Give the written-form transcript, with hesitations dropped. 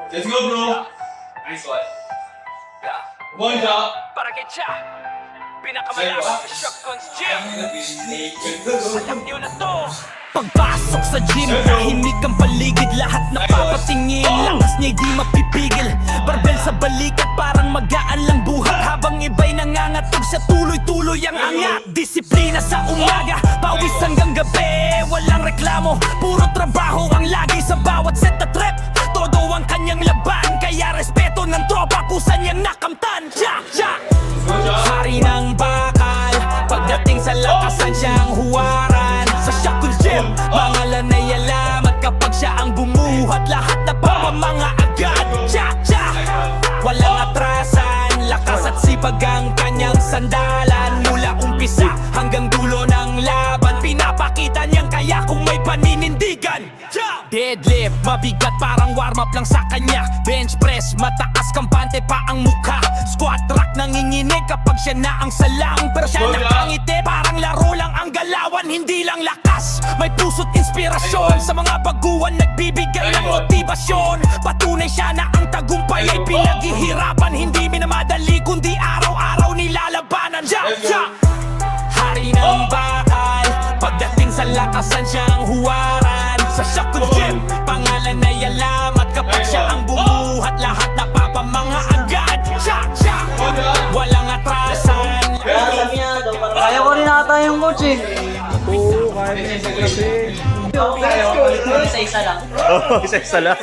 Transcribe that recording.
Let's go, bro. Nice one. One shot. Para kay Cha, pinakamalakas sa Shotguns Gym. Alam niyo na to. Pagpasok sa gym, tahimik ang paligid, lahat napapatingin. Lakas niya'y di mapipigil, barbell sa balikat, parang magaan lang buhat. Habang iba'y nangangatog sa tuloy-tuloy ang angat. Disiplina sa umaga, pawis hanggang gabi. Walang reklamo, puro trabaho ang lagi sa bawat set na trip. Todo ang kanyang laban, kaya respeto ng tropa kusa niyang nakamtan. Cha, cha! Hari ng bakal, pagdating sa lakasan siyang huwaran. Sa Shotguns Gym, pangalan ay alamat kapag siya ang bumuhat. Lahat na papamanga agad. Cha, cha! Walang atrasan, lakas at sipag ang kanyang sandalan. Mula umpisa hanggang dulo ng laban, pinapakita niyang kaya kung may paninindigan. Cha! Deadlift, mabigat parang warm-up lang sa kanya. Bench press, mataas kampante pa ang mukha. Squat rack nanginginig kapag siya na ang salang. Pero siya nakangiti, parang laro lang ang galawan, hindi lang lakas. May puso't inspirasyon, sa mga baguhan nagbibigay ng motibasyon. Patunay siya na ang tagumpay ay pinaghihirapan, hindi minamadali kundi araw-araw nilalabanan. Ja, ja! Hari ng bakal, pagdating sa lakasan siyang huwaran. Sa Shotguns Gym, pangalan ay alamat kapag siya ang bumuhat. Lahat napapamanga agad. Ja, ja! Walang atrasan. Kaya ko rin ata yung coach eh. Oo, kaya mo kasi. Isa-isa lang. Oo, isa-isa lang.